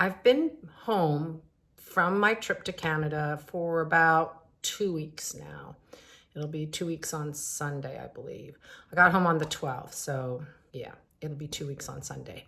I've been home from my trip to Canada for about 2 weeks now. It'll be 2 weeks on Sunday, I believe. I got home on the 12th, so yeah, it'll be 2 weeks on Sunday.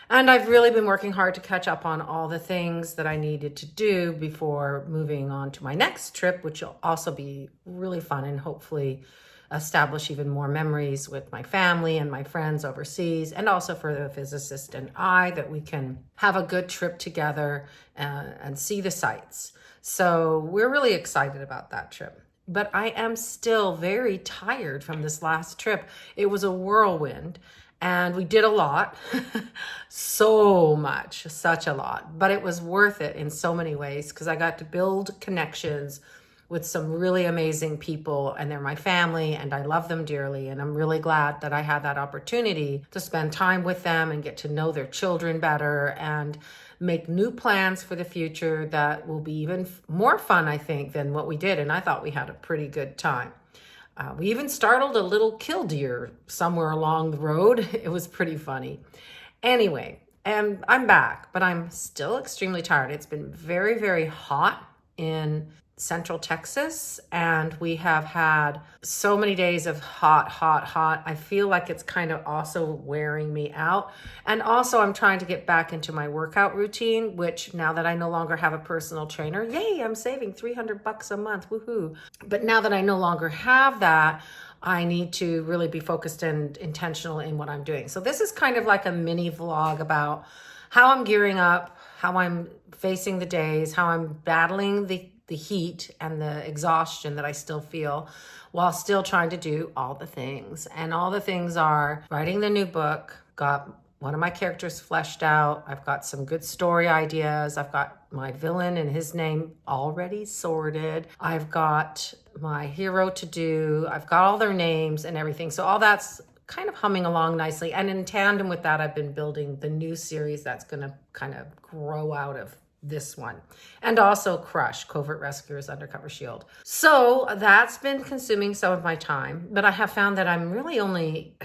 And I've really been working hard to catch up on all the things that I needed to do before moving on to my next trip, which will also be really fun and hopefully establish even more memories with my family and my friends overseas, and also for the physicist and I, that we can have a good trip together and see the sights. So we're really excited about that trip. But I am still very tired from this last trip. It was a whirlwind. And we did a lot, so much, such a lot, but it was worth it in so many ways because I got to build connections with some really amazing people, and they're my family and I love them dearly. And I'm really glad that I had that opportunity to spend time with them and get to know their children better and make new plans for the future that will be even more fun, I think, than what we did. And I thought we had a pretty good time. We even startled a little killdeer somewhere along the road. It was pretty funny. Anyway, and I'm back, but I'm still extremely tired. It's been very, very hot in Central Texas, and we have had so many days of hot. I feel like it's kind of also wearing me out. And also I'm trying to get back into my workout routine, which now that I no longer have a personal trainer, yay, I'm saving $300 a month, woohoo. But now that I no longer have that, I need to really be focused and intentional in what I'm doing. So this is kind of like a mini vlog about how I'm gearing up, how I'm facing the days, how I'm battling the heat and the exhaustion that I still feel while still trying to do all the things. And all the things are writing the new book, got one of my characters fleshed out. I've got some good story ideas. I've got my villain and his name already sorted. I've got my hero to do. I've got all their names and everything. So all that's kind of humming along nicely. And in tandem with that, I've been building the new series that's going to kind of grow out of this one, and also Crush, Covert Rescuers Undercover Shield. So that's been consuming some of my time, but I have found that I'm really only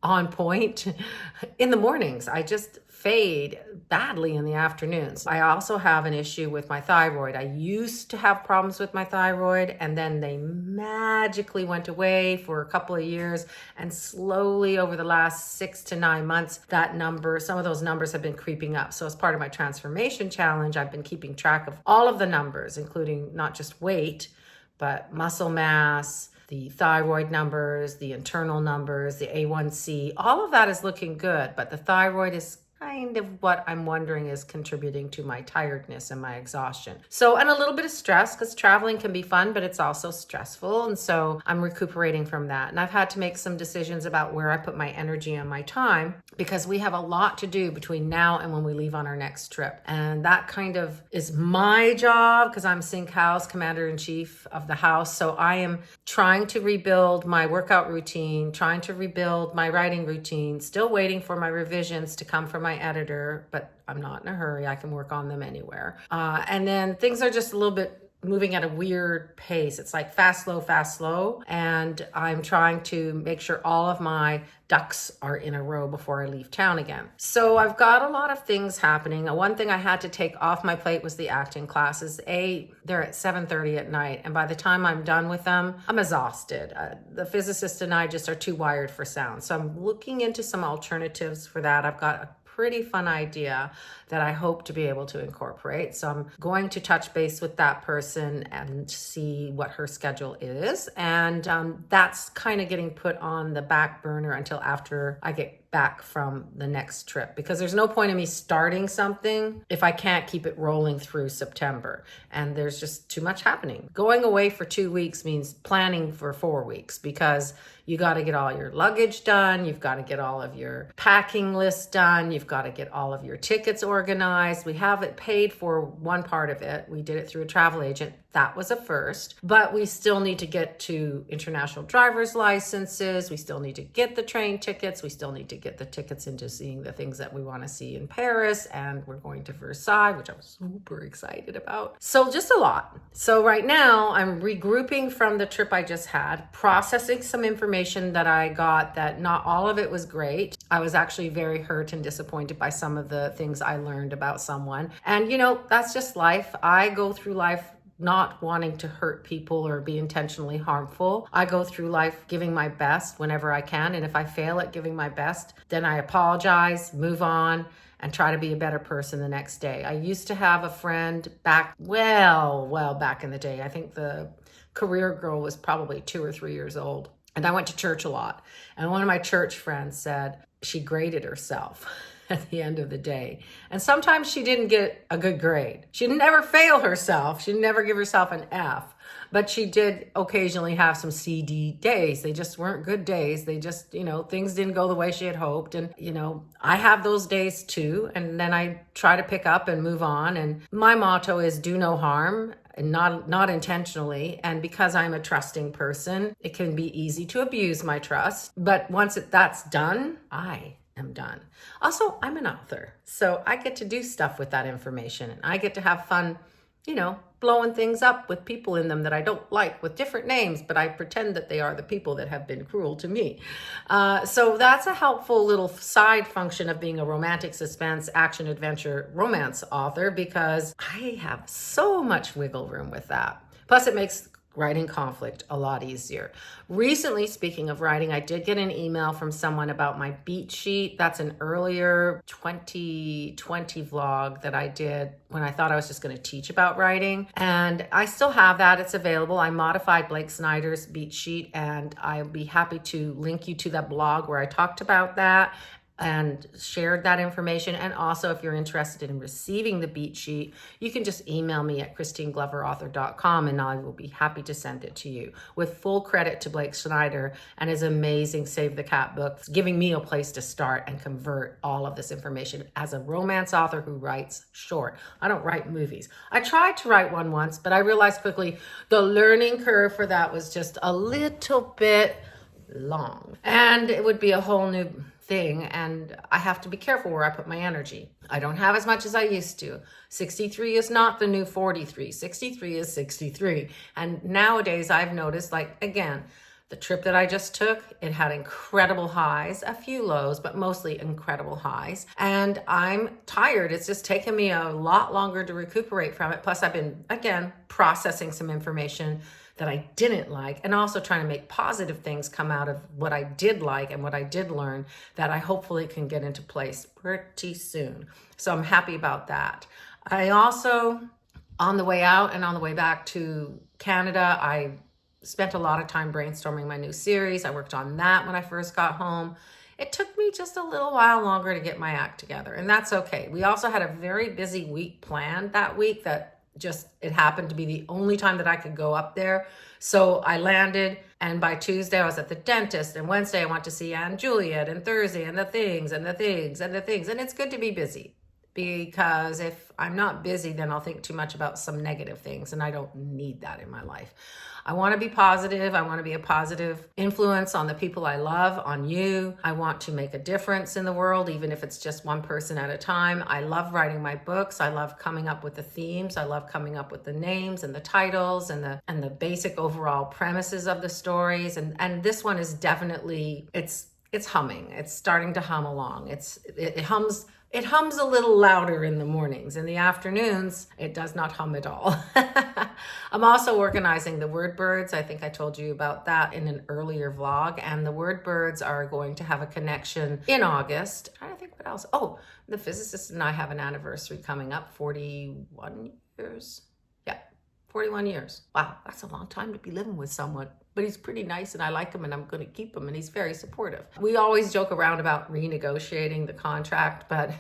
on point in the mornings. I just fade badly in the afternoons. I also have an issue with my thyroid. I used to have problems with my thyroid, and then they magically went away for a couple of years, and slowly over the last 6 to 9 months, some of those numbers have been creeping up. So as part of my transformation challenge, I've been keeping track of all of the numbers, including not just weight, but muscle mass, the thyroid numbers, the internal numbers, the A1C, all of that is looking good, but the thyroid is kind of what I'm wondering is contributing to my tiredness and my exhaustion. So, and a little bit of stress, because traveling can be fun, but it's also stressful. And so I'm recuperating from that. And I've had to make some decisions about where I put my energy and my time, because we have a lot to do between now and when we leave on our next trip. And that kind of is my job, because I'm Sink House, Commander-in-Chief of the house. So I am trying to rebuild my workout routine, trying to rebuild my writing routine, still waiting for my revisions to come from my editor, but I'm not in a hurry. I can work on them anywhere. And then things are just a little bit moving at a weird pace. It's like fast, slow. And I'm trying to make sure all of my ducks are in a row before I leave town again. So I've got a lot of things happening. One thing I had to take off my plate was the acting classes. They're at 7:30 at night. And by the time I'm done with them, I'm exhausted. The physicist and I just are too wired for sound. So I'm looking into some alternatives for that. I've got a pretty fun idea that I hope to be able to incorporate. So I'm going to touch base with that person and see what her schedule is. And that's kind of getting put on the back burner until after I get back from the next trip, because there's no point in me starting something if I can't keep it rolling through September. And there's just too much happening. Going away for 2 weeks means planning for 4 weeks, because you got to get all your luggage done. You've got to get all of your packing lists done. You've got to get all of your tickets organized. We have it paid for one part of it. We did it through a travel agent. That was a first, but we still need to get to international driver's licenses. We still need to get the train tickets. We still need to get the tickets into seeing the things that we want to see in Paris, and we're going to Versailles, which I'm super excited about. So just a lot. So right now I'm regrouping from the trip I just had, processing some information that I got that not all of it was great. I was actually very hurt and disappointed by some of the things I learned about someone. And that's just life. I go through life not wanting to hurt people or be intentionally harmful. I go through life giving my best whenever I can. And if I fail at giving my best, then I apologize, move on, and try to be a better person the next day. I used to have a friend back in the day. I think the career girl was probably 2 or 3 years old. And I went to church a lot. And one of my church friends said she graded herself at the end of the day. And sometimes she didn't get a good grade. She didn't ever fail herself. She never give herself an F. But she did occasionally have some CD days. They just weren't good days. They just, things didn't go the way she had hoped. And, I have those days too. And then I try to pick up and move on. And my motto is do no harm. And not intentionally. And because I'm a trusting person, it can be easy to abuse my trust. But once that's done, I am done. Also, I'm an author, so I get to do stuff with that information, and I get to have fun, blowing things up with people in them that I don't like with different names, but I pretend that they are the people that have been cruel to me. So that's a helpful little side function of being a romantic suspense, action, adventure, romance author, because I have so much wiggle room with that. Plus, it makes writing conflict a lot easier. Recently, speaking of writing, I did get an email from someone about my beat sheet. That's an earlier 2020 vlog that I did when I thought I was just going to teach about writing. And I still have that. It's available. I modified Blake Snyder's beat sheet, and I'll be happy to link you to that blog where I talked about that and shared that information. And also, if you're interested in receiving the beat sheet, you can just email me at christinegloverauthor.com, and I will be happy to send it to you, with full credit to Blake Snyder and his amazing Save the Cat book, giving me a place to start and convert all of this information as a romance author who writes short. I don't write movies. I tried to write one once, but I realized quickly the learning curve for that was just a little bit long, and it would be a whole new thing, and I have to be careful where I put my energy. I don't have as much as I used to. 63 is not the new 43. 63 is 63. And nowadays I've noticed, again, the trip that I just took, it had incredible highs, a few lows, but mostly incredible highs. And I'm tired. It's just taken me a lot longer to recuperate from it. Plus, I've been, again, processing some information that I didn't like, and also trying to make positive things come out of what I did like and what I did learn that I hopefully can get into place pretty soon. So I'm happy about that. I also, on the way out and on the way back to Canada, I spent a lot of time brainstorming my new series. I worked on that when I first got home. It took me just a little while longer to get my act together, and that's okay. We also had a very busy week planned that week that it happened to be the only time that I could go up there. So I landed, and by Tuesday I was at the dentist, and Wednesday I went to see Anne Juliet, and Thursday and the things. And it's good to be busy, because if I'm not busy, then I'll think too much about some negative things, and I don't need that in my life. I want to be positive. I want to be a positive influence on the people I love, on you. I want to make a difference in the world, even if it's just one person at a time. I love writing my books. I love coming up with the themes. I love coming up with the names and the titles and the basic overall premises of the stories. And this one is definitely, it's humming. It's starting to hum along. It hums. It hums a little louder in the mornings. In the afternoons, it does not hum at all. I'm also organizing the word birds. I think I told you about that in an earlier vlog. And the word birds are going to have a connection in August. I'm trying to think what else. Oh, the physicist and I have an anniversary coming up, 41 years. Yeah, 41 years. Wow, that's a long time to be living with someone. But he's pretty nice, and I like him, and I'm going to keep him, and he's very supportive. We always joke around about renegotiating the contract, but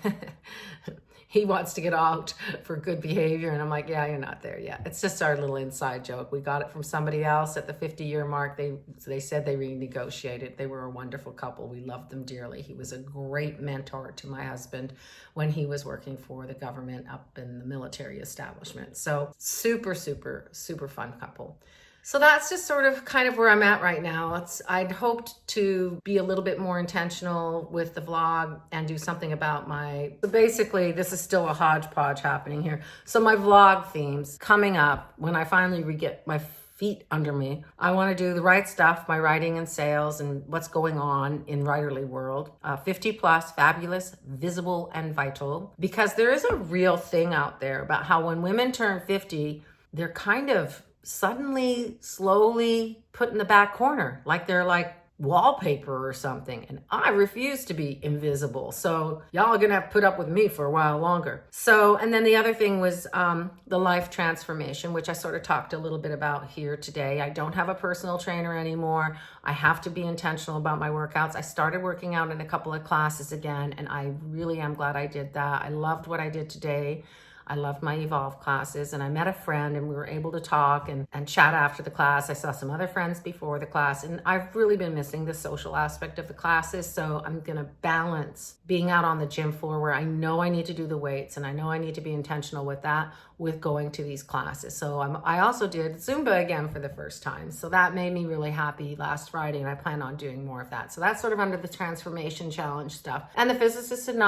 he wants to get out for good behavior, and I'm like, yeah, you're not there yet. It's just our little inside joke. We got it from somebody else at the 50-year mark. They said they renegotiated. They were a wonderful couple. We loved them dearly. He was a great mentor to my husband when he was working for the government up in the military establishment. So super, super, super fun couple. So that's just sort of kind of where I'm at right now. I'd hoped to be a little bit more intentional with the vlog and do something about so basically this is still a hodgepodge happening here. So my vlog themes coming up when I finally get my feet under me. I want to do the right stuff, my writing and sales and what's going on in writerly world. 50 plus, fabulous, visible, and vital. Because there is a real thing out there about how when women turn 50, they're kind of suddenly, slowly put in the back corner, like they're like wallpaper or something. And I refuse to be invisible. So y'all are gonna have to put up with me for a while longer. So, and then the other thing was the life transformation, which I sort of talked a little bit about here today. I don't have a personal trainer anymore. I have to be intentional about my workouts. I started working out in a couple of classes again, and I really am glad I did that. I loved what I did today. I loved my Evolve classes, and I met a friend and we were able to talk and chat after the class. I saw some other friends before the class, and I've really been missing the social aspect of the classes. So I'm going to balance being out on the gym floor where I know I need to do the weights and I know I need to be intentional with that, with going to these classes. So I also did Zumba again for the first time. So that made me really happy last Friday, and I plan on doing more of that. So that's sort of under the transformation challenge stuff. And the physicist and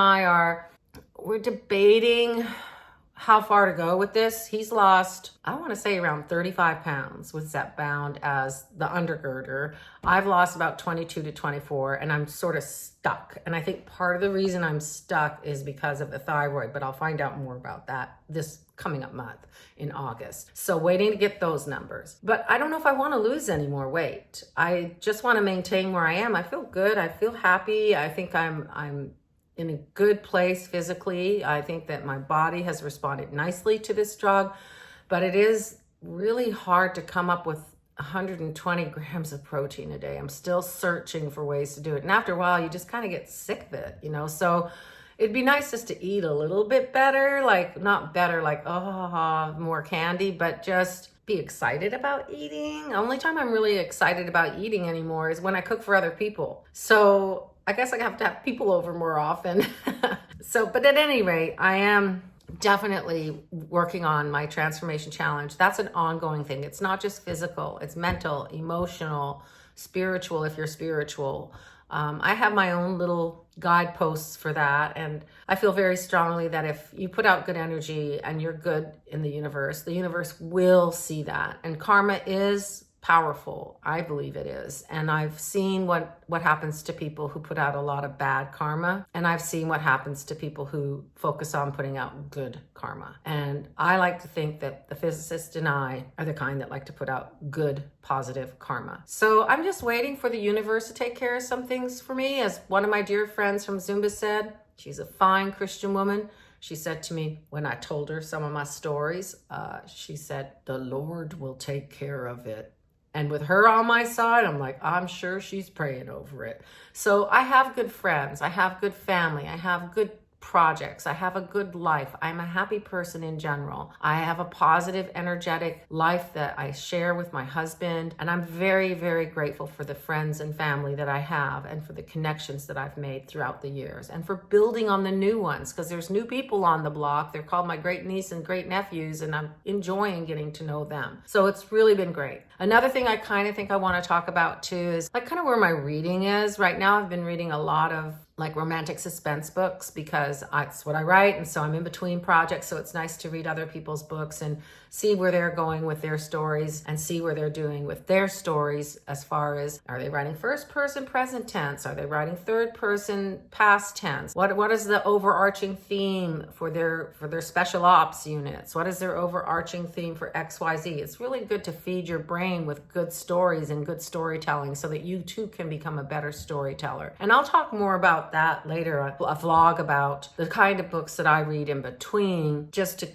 we're debating how far to go with this. He's lost, I want to say around 35 pounds with Zepbound as the undergirder. I've lost about 22 to 24, and I'm sort of stuck. And I think part of the reason I'm stuck is because of the thyroid, but I'll find out more about that this coming up month in August. So waiting to get those numbers. But I don't know if I want to lose any more weight. I just want to maintain where I am. I feel good. I feel happy. I think I'm in a good place physically. I think that my body has responded nicely to this drug, but it is really hard to come up with 120 grams of protein a day. I'm still searching for ways to do it. And after a while, you just kind of get sick of it, So it'd be nice just to eat a little bit better, like not better, like, more candy, but just be excited about eating. The only time I'm really excited about eating anymore is when I cook for other people. So I guess I have to have people over more often. But at any rate, I am definitely working on my transformation challenge. That's an ongoing thing. It's not just physical, it's mental, emotional, spiritual, if you're spiritual. I have my own little guideposts for that. And I feel very strongly that if you put out good energy and you're good in the universe will see that. And karma is powerful. I believe it is. And I've seen what happens to people who put out a lot of bad karma. And I've seen what happens to people who focus on putting out good karma. And I like to think that the physicist and I are the kind that like to put out good, positive karma. So I'm just waiting for the universe to take care of some things for me. As one of my dear friends from Zumba said, she's a fine Christian woman. She said to me when I told her some of my stories, she said, "The Lord will take care of it." And with her on my side, I'm like, I'm sure she's praying over it. So I have good friends. I have good family. I have good projects. I have a good life. I'm a happy person in general. I have a positive, energetic life that I share with my husband. And I'm very, very grateful for the friends and family that I have and for the connections that I've made throughout the years and for building on the new ones, because there's new people on the block. They're called my great niece and great nephews, and I'm enjoying getting to know them. So it's really been great. Another thing I kind of think I want to talk about too is like kind of where my reading is. Right now I've been reading a lot of like romantic suspense books because that's what I write. And so I'm in between projects. So it's nice to read other people's books and see where they're going with their stories and see where they're doing with their stories as far as, are they writing first person present tense? Are they writing third person past tense? What is the overarching theme for their special ops units? What is their overarching theme for XYZ? It's really good to feed your brain with good stories and good storytelling so that you too can become a better storyteller. And I'll talk more about that later, a vlog about the kind of books that I read in between just to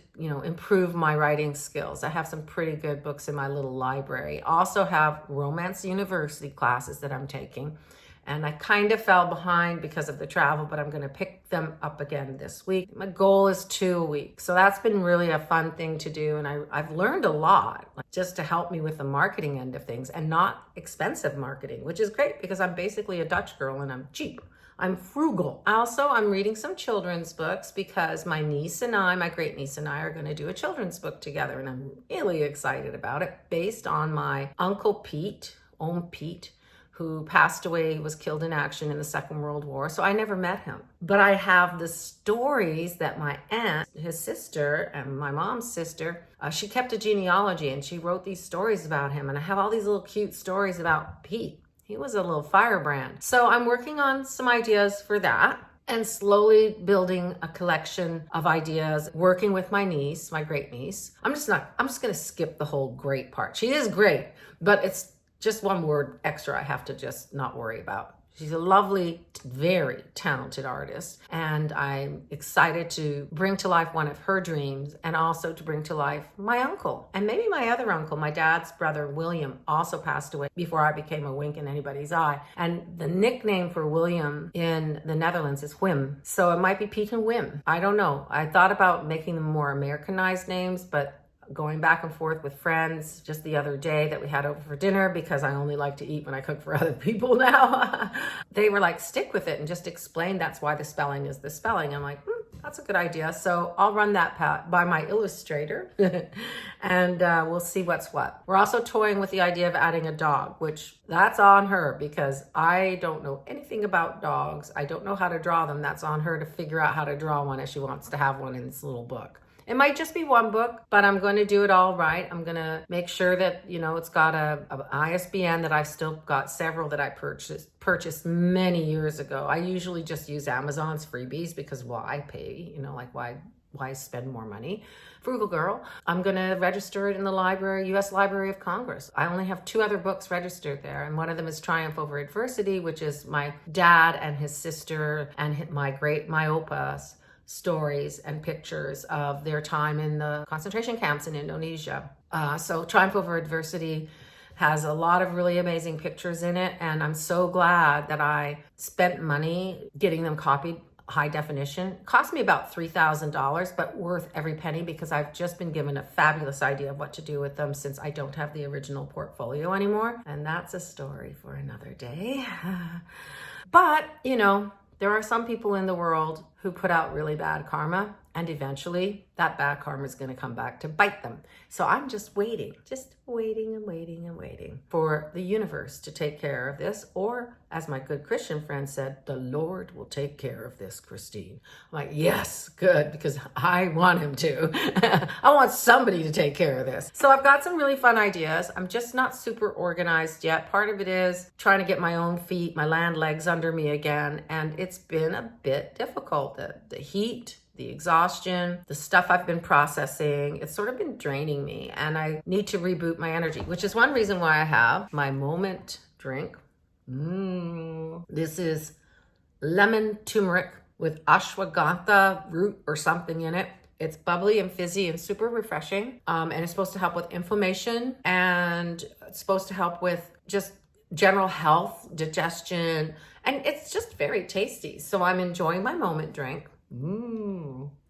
improve my writing skills. I have some pretty good books in my little library. I also have Romance University classes that I'm taking. And I kind of fell behind because of the travel, but I'm going to pick them up again this week. My goal is 2 a week. So that's been really a fun thing to do. And I've learned a lot just to help me with the marketing end of things and not expensive marketing, which is great because I'm basically a Dutch girl and I'm cheap. I'm frugal. Also, I'm reading some children's books because my niece and I, my great niece and I, are going to do a children's book together, and I'm really excited about it, based on my Uncle Pete, who passed away, was killed in action in the Second World War. So I never met him. But I have the stories that my aunt, his sister, and my mom's sister, she kept a genealogy and she wrote these stories about him. And I have all these little cute stories about Pete. He was a little firebrand. So I'm working on some ideas for that, and slowly building a collection of ideas, working with my niece, my great niece. I'm just going to skip the whole great part. She is great, but it's just one word extra I have to just not worry about. She's a lovely, very talented artist, and I'm excited to bring to life one of her dreams, and also to bring to life my uncle, and maybe my other uncle. My dad's brother, William, also passed away before I became a wink in anybody's eye. And the nickname for William in the Netherlands is Wim. So it might be Pete and Wim. I don't know. I thought about making them more Americanized names, but going back and forth with friends just the other day that we had over for dinner, because I only like to eat when I cook for other people now. They were like, stick with it and just explain that's why the spelling is the spelling. I'm like, that's a good idea. So I'll run that by my illustrator and we'll see what's what. We're also toying with the idea of adding a dog, which that's on her, because I don't know anything about dogs. I don't know how to draw them. That's on her to figure out how to draw one if she wants to have one in this little book. It might just be one book, but I'm going to do it all right. I'm going to make sure that, it's got a ISBN, that I've still got several that I purchased many years ago. I usually just use Amazon's freebies because, why pay? Why spend more money? Frugal girl. I'm going to register it in the library, U.S. Library of Congress. I only have 2 other books registered there, and one of them is Triumph Over Adversity, which is my dad and his sister and my great Myopa's stories and pictures of their time in the concentration camps in Indonesia. So Triumph Over Adversity has a lot of really amazing pictures in it, and I'm so glad that I spent money getting them copied high definition. It cost me about $3,000, but worth every penny, because I've just been given a fabulous idea of what to do with them since I don't have the original portfolio anymore. And that's a story for another day. But, there are some people in the world who put out really bad karma, and eventually that bad karma is going to come back to bite them. So I'm just waiting and waiting for the universe to take care of this. Or, as my good Christian friend said, the Lord will take care of this, Christine. I'm like, yes, good, because I want him to. I want somebody to take care of this. So I've got some really fun ideas. I'm just not super organized yet. Part of it is trying to get my own feet, my land legs under me again. And it's been a bit difficult. The heat, the exhaustion, the stuff I've been processing, it's sort of been draining me, and I need to reboot my energy, which is one reason why I have my moment drink. This is lemon turmeric with ashwagandha root or something in it. It's bubbly and fizzy and super refreshing, and it's supposed to help with inflammation, and it's supposed to help with just general health, digestion, and it's just very tasty. So I'm enjoying my moment drink.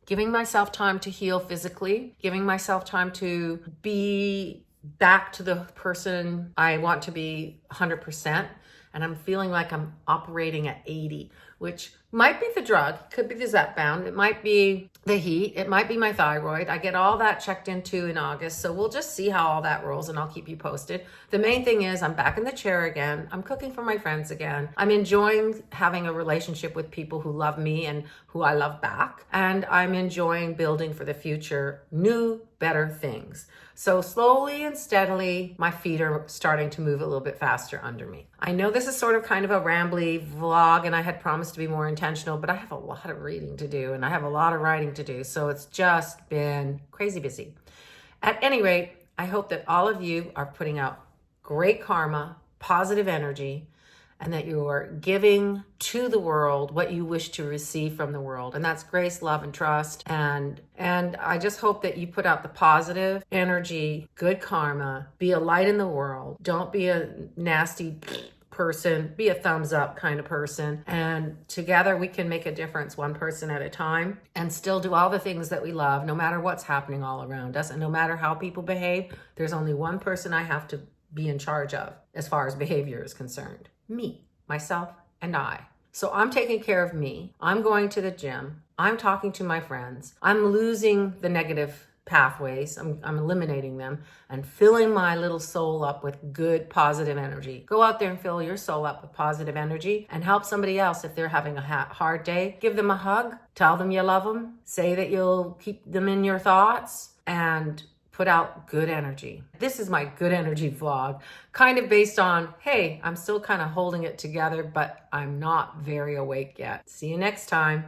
Giving myself time to heal physically, giving myself time to be back to the person I want to be 100%. And I'm feeling like I'm operating at 80, which might be the drug, could be the Zepbound, it might be the heat, it might be my thyroid. I get all that checked into in August, so we'll just see how all that rolls, and I'll keep you posted. The main thing is I'm back in the chair again. I'm cooking for my friends again. I'm enjoying having a relationship with people who love me and who I love back. And I'm enjoying building for the future new, better things. So slowly and steadily, my feet are starting to move a little bit faster under me. I know this is sort of kind of a rambly vlog, and I had promised to be more intentional, but I have a lot of reading to do and I have a lot of writing to do. So it's just been crazy busy. At any rate, I hope that all of you are putting out great karma, positive energy, and that you are giving to the world what you wish to receive from the world. And that's grace, love, and trust. And I just hope that you put out the positive energy, good karma, be a light in the world. Don't be a nasty person, be a thumbs up kind of person. And together we can make a difference, one person at a time, and still do all the things that we love, no matter what's happening all around us. And no matter how people behave, there's only one person I have to be in charge of as far as behavior is concerned. Me, myself, and I. So I'm taking care of me. I'm going to the gym. I'm talking to my friends. I'm losing the negative pathways. I'm eliminating them and filling my little soul up with good, positive energy. Go out there and fill your soul up with positive energy and help somebody else if they're having a hard day. Give them a hug. Tell them you love them. Say that you'll keep them in your thoughts and put out good energy. This is my good energy vlog, kind of based on, hey, I'm still kind of holding it together, but I'm not very awake yet. See you next time.